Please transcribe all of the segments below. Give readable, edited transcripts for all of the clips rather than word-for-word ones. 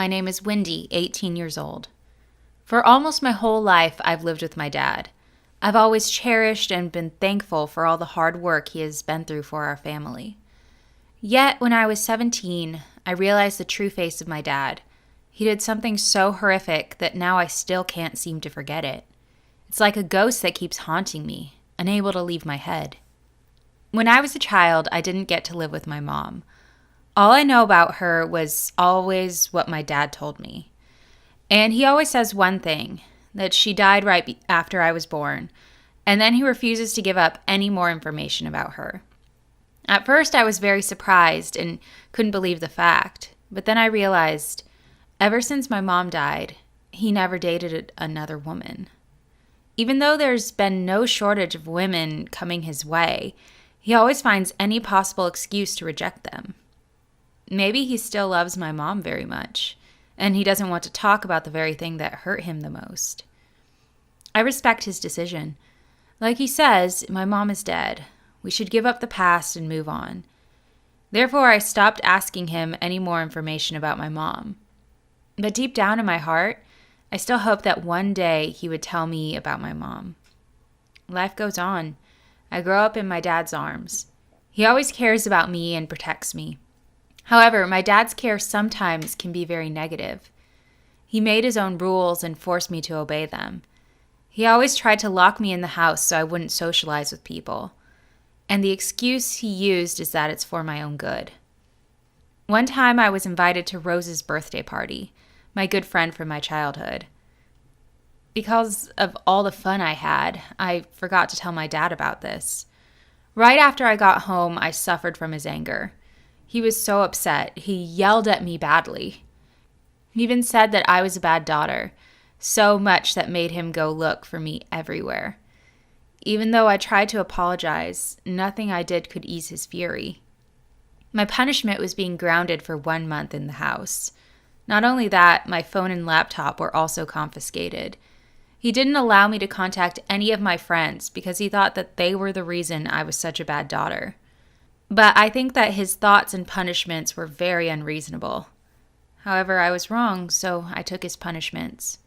My name is Wendy, 18 years old. For almost my whole life, I've lived with my dad. I've always cherished and been thankful for all the hard work he has been through for our family. Yet, when I was 17, I realized the true face of my dad. He did something so horrific that now I still can't seem to forget it. It's like a ghost that keeps haunting me, unable to leave my head. When I was a child, I didn't get to live with my mom. All I know about her was always what my dad told me. And he always says one thing, that she died right after I was born, and then he refuses to give up any more information about her. At first, I was very surprised and couldn't believe the fact, but then I realized, ever since my mom died, he never dated another woman. Even though there's been no shortage of women coming his way, he always finds any possible excuse to reject them. Maybe he still loves my mom very much, and he doesn't want to talk about the very thing that hurt him the most. I respect his decision. Like he says, my mom is dead. We should give up the past and move on. Therefore, I stopped asking him any more information about my mom. But deep down in my heart, I still hope that one day he would tell me about my mom. Life goes on. I grow up in my dad's arms. He always cares about me and protects me. However, my dad's care sometimes can be very negative. He made his own rules and forced me to obey them. He always tried to lock me in the house so I wouldn't socialize with people. And the excuse he used is that it's for my own good. One time I was invited to Rose's birthday party, my good friend from my childhood. Because of all the fun I had, I forgot to tell my dad about this. Right after I got home, I suffered from his anger. He was so upset. He yelled at me badly. He even said that I was a bad daughter, so much that made him go look for me everywhere. Even though I tried to apologize, nothing I did could ease his fury. My punishment was being grounded for 1 month in the house. Not only that, my phone and laptop were also confiscated. He didn't allow me to contact any of my friends because he thought that they were the reason I was such a bad daughter. But I think that his thoughts and punishments were very unreasonable. However, I was wrong, so I took his punishments.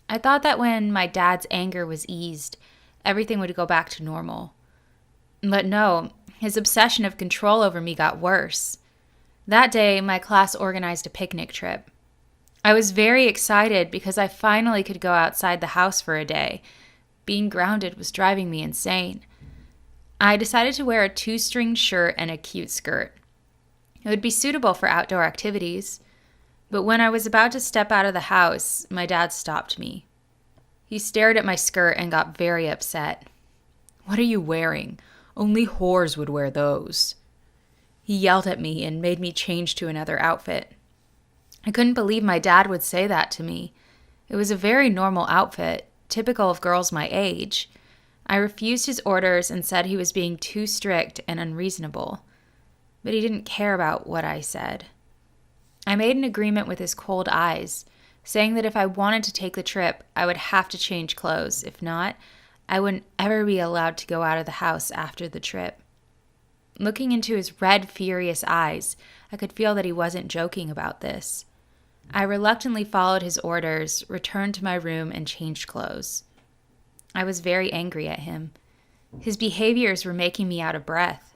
I thought that when my dad's anger was eased, everything would go back to normal. But no, his obsession of control over me got worse. That day, my class organized a picnic trip. I was very excited because I finally could go outside the house for a day. Being grounded was driving me insane. I decided to wear a 2-string shirt and a cute skirt. It would be suitable for outdoor activities. But when I was about to step out of the house, my dad stopped me. He stared at my skirt and got very upset. "What are you wearing? Only whores would wear those." He yelled at me and made me change to another outfit. I couldn't believe my dad would say that to me. It was a very normal outfit, typical of girls my age. I refused his orders and said he was being too strict and unreasonable. But he didn't care about what I said. I made an agreement with his cold eyes, saying that if I wanted to take the trip, I would have to change clothes. If not, I wouldn't ever be allowed to go out of the house after the trip. Looking into his red, furious eyes, I could feel that he wasn't joking about this. I reluctantly followed his orders, returned to my room, and changed clothes. I was very angry at him. His behaviors were making me out of breath.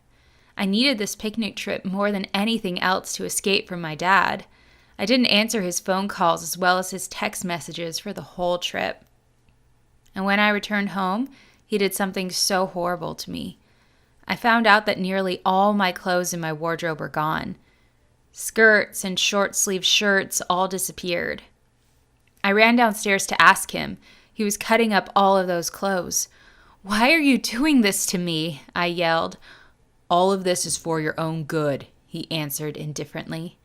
I needed this picnic trip more than anything else to escape from my dad. I didn't answer his phone calls as well as his text messages for the whole trip. And when I returned home, he did something so horrible to me. I found out that nearly all my clothes in my wardrobe were gone. Skirts and short-sleeved shirts all disappeared. I ran downstairs to ask him. He was cutting up all of those clothes. "Why are you doing this to me?" I yelled. "All of this is for your own good," he answered indifferently.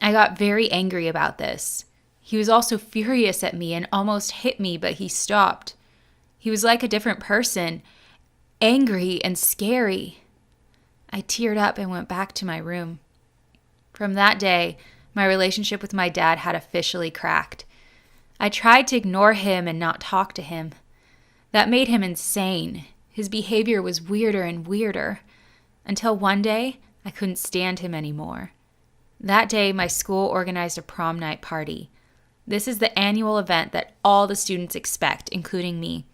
I got very angry about this. He was also furious at me and almost hit me, but he stopped. He was like a different person, angry and scary. I teared up and went back to my room. From that day, my relationship with my dad had officially cracked. I tried to ignore him and not talk to him. That made him insane. His behavior was weirder and weirder, until one day I couldn't stand him anymore. That day, my school organized a prom night party. This is the annual event that all the students expect, including me.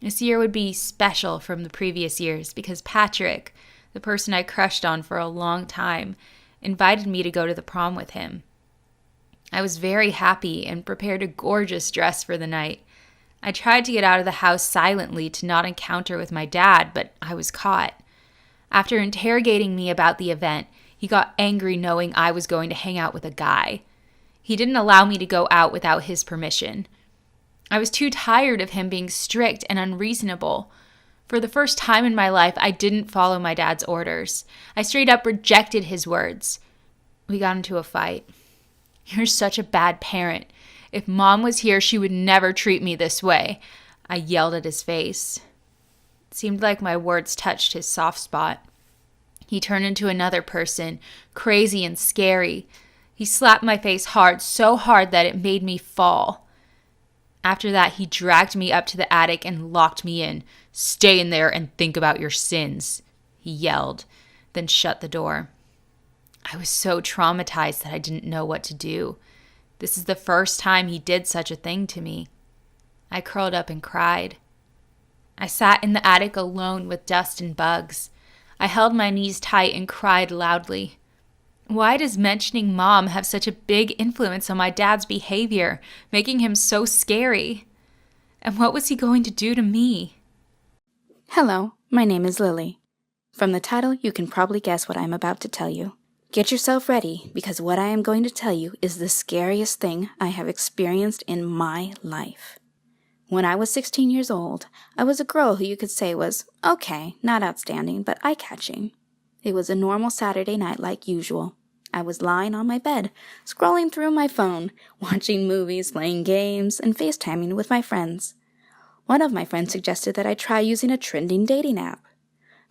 This year would be special from the previous years because Patrick, the person I crushed on for a long time, invited me to go to the prom with him. I was very happy and prepared a gorgeous dress for the night. I tried to get out of the house silently to not encounter with my dad, but I was caught. After interrogating me about the event, he got angry knowing I was going to hang out with a guy. He didn't allow me to go out without his permission. I was too tired of him being strict and unreasonable. For the first time in my life, I didn't follow my dad's orders. I straight up rejected his words. We got into a fight. "You're such a bad parent. If Mom was here, she would never treat me this way," I yelled at his face. It seemed like my words touched his soft spot. He turned into another person, crazy and scary. He slapped my face hard, so hard that it made me fall. After that, he dragged me up to the attic and locked me in. "Stay in there and think about your sins," he yelled, then shut the door. I was so traumatized that I didn't know what to do. This is the first time he did such a thing to me. I curled up and cried. I sat in the attic alone with dust and bugs. I held my knees tight and cried loudly. Why does mentioning Mom have such a big influence on my dad's behavior, making him so scary? And what was he going to do to me? Hello, my name is Lily. From the title, you can probably guess what I am about to tell you. Get yourself ready, because what I am going to tell you is the scariest thing I have experienced in my life. When I was 16 years old, I was a girl who you could say was, okay, not outstanding, but eye-catching. It was a normal Saturday night like usual. I was lying on my bed, scrolling through my phone, watching movies, playing games, and FaceTiming with my friends. One of my friends suggested that I try using a trending dating app.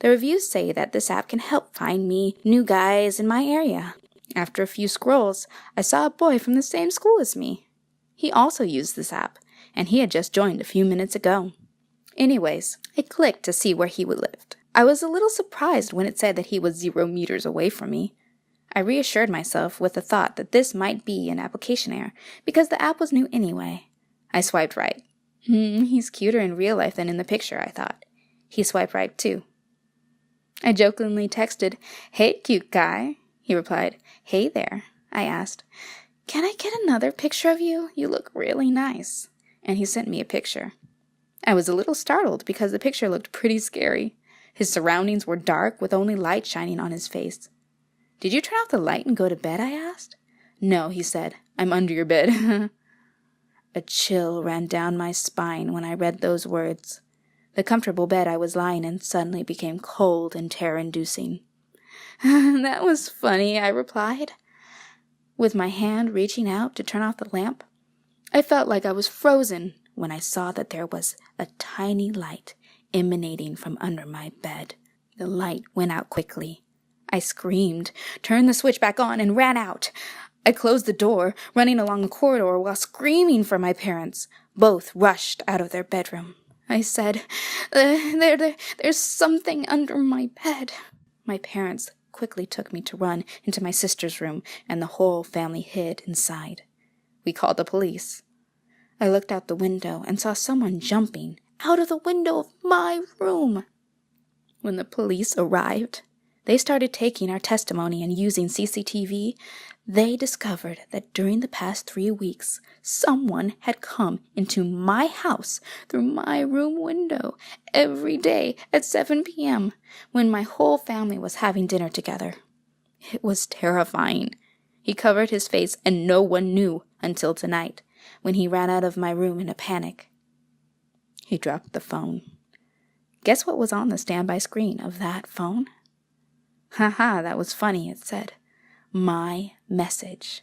The reviews say that this app can help find me new guys in my area. After a few scrolls, I saw a boy from the same school as me. He also used this app, and he had just joined a few minutes ago. Anyways, I clicked to see where he lived. I was a little surprised when it said that he was 0 meters away from me. I reassured myself with the thought that this might be an application error, because the app was new anyway. I swiped right. He's cuter in real life than in the picture, I thought. He swiped right too. I jokingly texted, "Hey, cute guy." He replied, "Hey there." I asked, "Can I get another picture of you? You look really nice." And he sent me a picture. I was a little startled because the picture looked pretty scary. His surroundings were dark with only light shining on his face. "Did you turn off the light and go to bed?" I asked. "No," he said. "I'm under your bed." A chill ran down my spine when I read those words. The comfortable bed I was lying in suddenly became cold and terror-inducing. "That was funny," I replied. With my hand reaching out to turn off the lamp, I felt like I was frozen when I saw that there was a tiny light emanating from under my bed. The light went out quickly. I screamed, turned the switch back on, and ran out. I closed the door, running along the corridor while screaming for my parents. Both rushed out of their bedroom. I said, there's something under my bed." My parents quickly took me to run into my sister's room, and the whole family hid inside. We called the police. I looked out the window and saw someone jumping out of the window of my room. When the police arrived, they started taking our testimony and using CCTV. They discovered that during the past 3 weeks, someone had come into my house through my room window every day at 7 p.m. when my whole family was having dinner together. It was terrifying. He covered his face and no one knew until tonight, when he ran out of my room in a panic. He dropped the phone. Guess what was on the standby screen of that phone? "Haha, that was funny," it said. My message.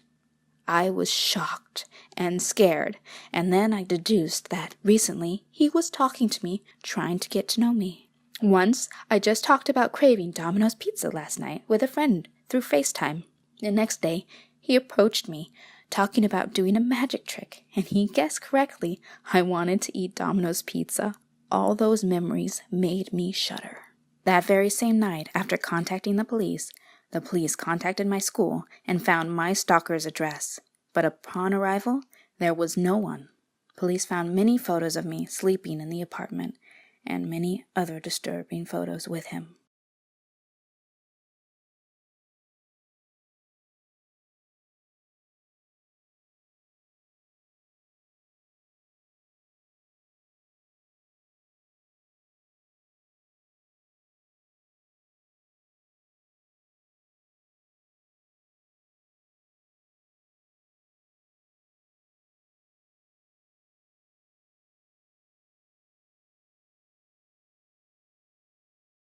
I was shocked and scared, and then I deduced that recently he was talking to me, trying to get to know me. Once, I just talked about craving Domino's pizza last night with a friend through FaceTime. The next day, he approached me, talking about doing a magic trick, and he guessed correctly. I wanted to eat Domino's pizza. All those memories made me shudder. That very same night, after contacting the police, The police contacted my school and found my stalker's address, but upon arrival, there was no one. Police found many photos of me sleeping in the apartment and many other disturbing photos with him.